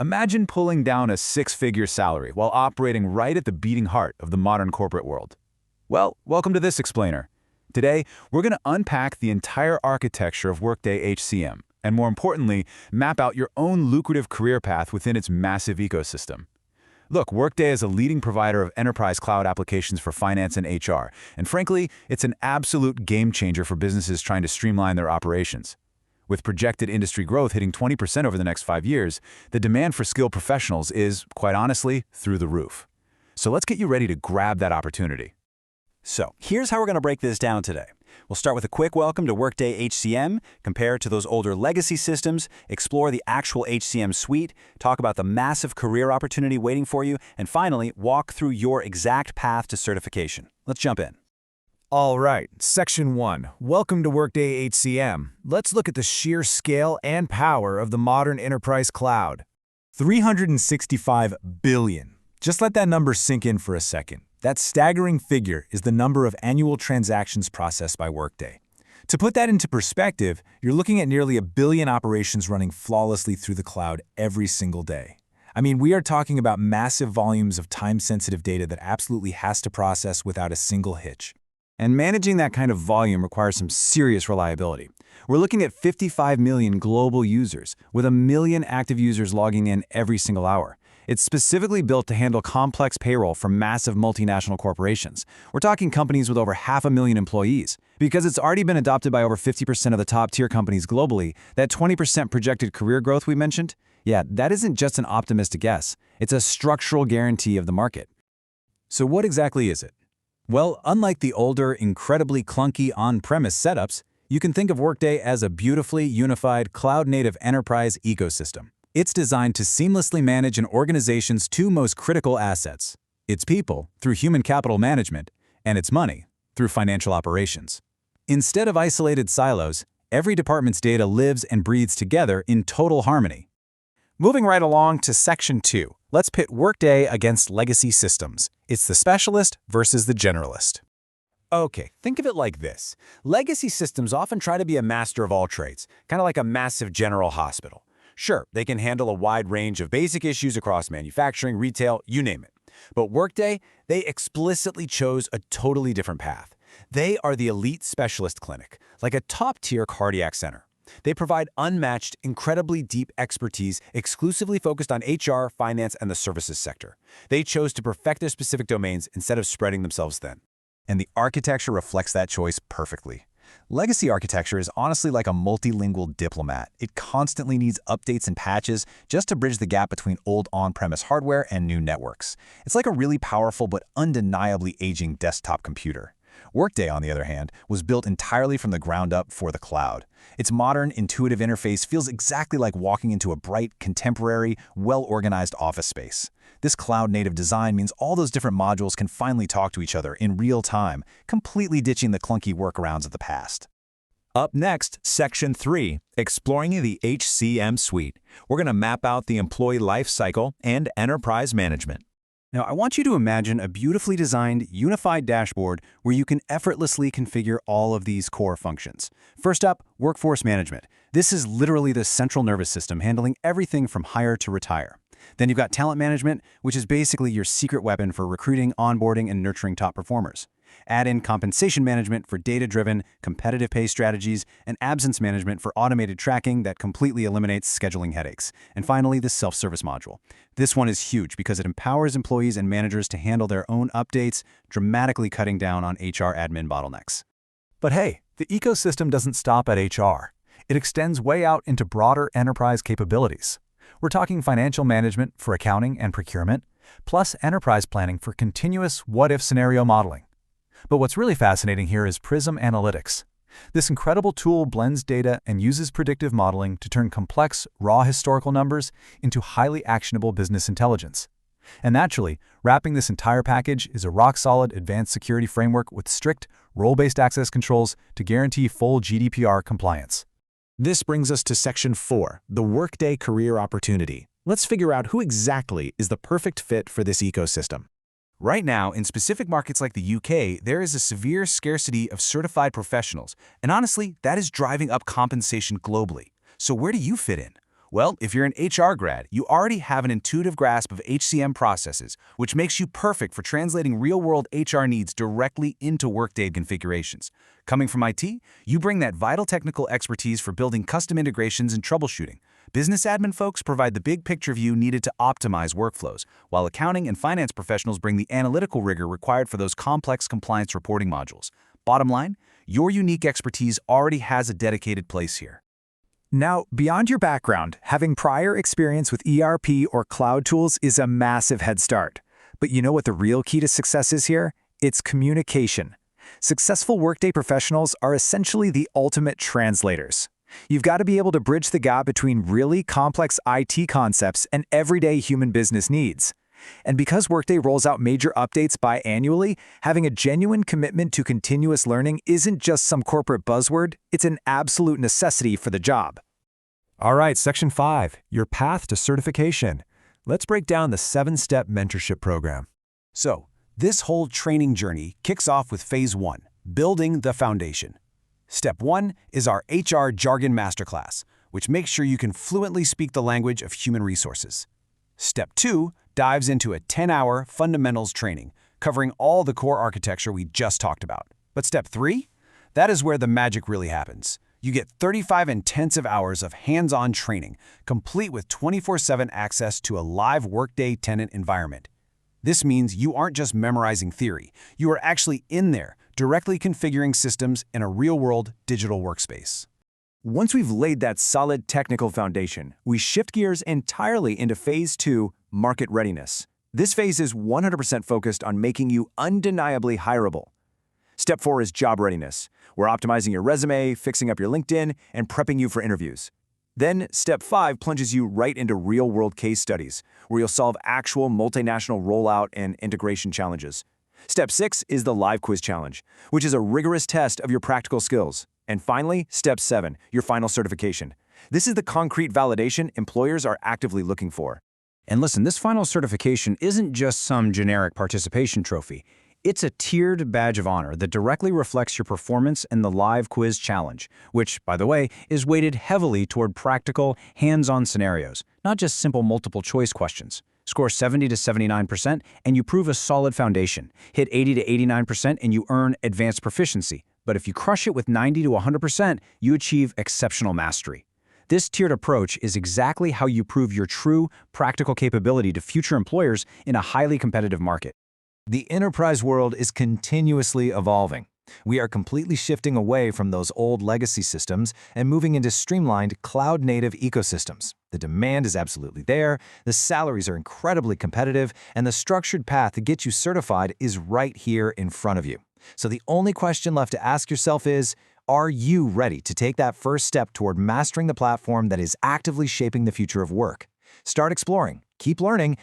Imagine pulling down a six-figure salary while operating right at the beating heart of the modern corporate world. Well, welcome to this explainer. Today, we're going to unpack the entire architecture of Workday HCM, and more importantly, map out your own lucrative career path within its massive ecosystem. Look, Workday is a leading provider of enterprise cloud applications for finance and HR, and frankly, it's an absolute game changer for businesses trying to streamline their operations. With projected industry growth hitting 20% over the next 5 years, the demand for skilled professionals is, quite honestly, through the roof. So let's get you ready to grab that opportunity. So here's how we're going to break this down today. We'll start with a quick welcome to Workday HCM, compare it to those older legacy systems, explore the actual HCM suite, talk about the massive career opportunity waiting for you, and finally, walk through your exact path to certification. Let's jump in. All right, Section 1. Welcome to Workday HCM. Let's look at the sheer scale and power of the modern enterprise cloud. 365 billion. Just let that number sink in for a second. That staggering figure is the number of annual transactions processed by Workday. To put that into perspective, you're looking at nearly 1 billion operations running flawlessly through the cloud every single day. I mean, we are talking about massive volumes of time-sensitive data that absolutely has to process without a single hitch. And managing that kind of volume requires some serious reliability. We're looking at 55 million global users, with 1 million active users logging in every single hour. It's specifically built to handle complex payroll for massive multinational corporations. We're talking companies with over 500,000 employees. Because it's already been adopted by over 50% of the top-tier companies globally, that 20% projected career growth we mentioned, yeah, that isn't just an optimistic guess. It's a structural guarantee of the market. So what exactly is it? Well, unlike the older, incredibly clunky on-premise setups, you can think of Workday as a beautifully unified cloud-native enterprise ecosystem. It's designed to seamlessly manage an organization's two most critical assets: its people, through human capital management, and its money, through financial operations. Instead of isolated silos, every department's data lives and breathes together in total harmony. Moving right along to Section 2, let's pit Workday against legacy systems. It's the specialist versus the generalist. Okay, think of it like this. Legacy systems often try to be a master of all trades, kind of like a massive general hospital. Sure, they can handle a wide range of basic issues across manufacturing, retail, you name it. But Workday, they explicitly chose a totally different path. They are the elite specialist clinic, like a top-tier cardiac center. They provide unmatched, incredibly deep expertise exclusively focused on HR, finance, and the services sector. They chose to perfect their specific domains instead of spreading themselves thin. And the architecture reflects that choice perfectly. Legacy architecture is honestly like a multilingual diplomat. It constantly needs updates and patches just to bridge the gap between old on-premise hardware and new networks. It's like a really powerful but undeniably aging desktop computer. Workday, on the other hand, was built entirely from the ground up for the cloud. Its modern, intuitive interface feels exactly like walking into a bright, contemporary, well-organized office space. This cloud-native design means all those different modules can finally talk to each other in real time, completely ditching the clunky workarounds of the past. Up next, Section 3, Exploring the HCM Suite. We're going to map out the employee life cycle and enterprise management. Now, I want you to imagine a beautifully designed, unified dashboard where you can effortlessly configure all of these core functions. First up, workforce management. This is literally the central nervous system handling everything from hire to retire. Then you've got talent management, which is basically your secret weapon for recruiting, onboarding, and nurturing top performers. Add in compensation management for data-driven, competitive pay strategies, and absence management for automated tracking that completely eliminates scheduling headaches. And finally, the self-service module. This one is huge because it empowers employees and managers to handle their own updates, dramatically cutting down on HR admin bottlenecks. But hey, the ecosystem doesn't stop at HR. It extends way out into broader enterprise capabilities. We're talking financial management for accounting and procurement, plus enterprise planning for continuous what-if scenario modeling. But what's really fascinating here is Prism Analytics. This incredible tool blends data and uses predictive modeling to turn complex, raw historical numbers into highly actionable business intelligence. And naturally, wrapping this entire package is a rock-solid advanced security framework with strict, role-based access controls to guarantee full GDPR compliance. This brings us to Section 4, the Workday career opportunity. Let's figure out who exactly is the perfect fit for this ecosystem. Right now, in specific markets like the UK, there is a severe scarcity of certified professionals, and honestly, that is driving up compensation globally. So where do you fit in? Well, if you're an HR grad, you already have an intuitive grasp of HCM processes, which makes you perfect for translating real-world HR needs directly into Workday configurations. Coming from IT, you bring that vital technical expertise for building custom integrations and troubleshooting. Business admin folks provide the big picture view needed to optimize workflows, while accounting and finance professionals bring the analytical rigor required for those complex compliance reporting modules. Bottom line, your unique expertise already has a dedicated place here. Now, beyond your background, having prior experience with ERP or cloud tools is a massive head start. But you know what the real key to success is here? It's communication. Successful Workday professionals are essentially the ultimate translators. You've got to be able to bridge the gap between really complex IT concepts and everyday human business needs. And because Workday rolls out major updates biannually, having a genuine commitment to continuous learning isn't just some corporate buzzword, it's an absolute necessity for the job. All right, Section 5, your path to certification. Let's break down the 7-step mentorship program. So, this whole training journey kicks off with Phase 1, building the foundation. Step 1 is our HR Jargon Masterclass, which makes sure you can fluently speak the language of human resources. Step 2 dives into a 10-hour fundamentals training, covering all the core architecture we just talked about. But Step 3? That is where the magic really happens. You get 35 intensive hours of hands-on training, complete with 24/7 access to a live Workday tenant environment. This means you aren't just memorizing theory. You are actually in there, directly configuring systems in a real-world digital workspace. Once we've laid that solid technical foundation, we shift gears entirely into Phase 2, market readiness. This phase is 100% focused on making you undeniably hireable. Step 4 is job readiness. We're optimizing your resume, fixing up your LinkedIn, and prepping you for interviews. Then, Step 5 plunges you right into real-world case studies, where you'll solve actual multinational rollout and integration challenges. Step 6 is the live quiz challenge, which is a rigorous test of your practical skills. And finally, Step 7, your final certification. This is the concrete validation employers are actively looking for. And listen, this final certification isn't just some generic participation trophy. It's a tiered badge of honor that directly reflects your performance in the live quiz challenge, which, by the way, is weighted heavily toward practical, hands-on scenarios, not just simple multiple-choice questions. Score 70 to 79% and you prove a solid foundation. Hit 80 to 89% and you earn advanced proficiency. But if you crush it with 90 to 100%, you achieve exceptional mastery. This tiered approach is exactly how you prove your true, practical capability to future employers in a highly competitive market. The enterprise world is continuously evolving. We are completely shifting away from those old legacy systems and moving into streamlined, cloud-native ecosystems. The demand is absolutely there, the salaries are incredibly competitive, and the structured path to get you certified is right here in front of you. So the only question left to ask yourself is, are you ready to take that first step toward mastering the platform that is actively shaping the future of work? Start exploring, keep learning,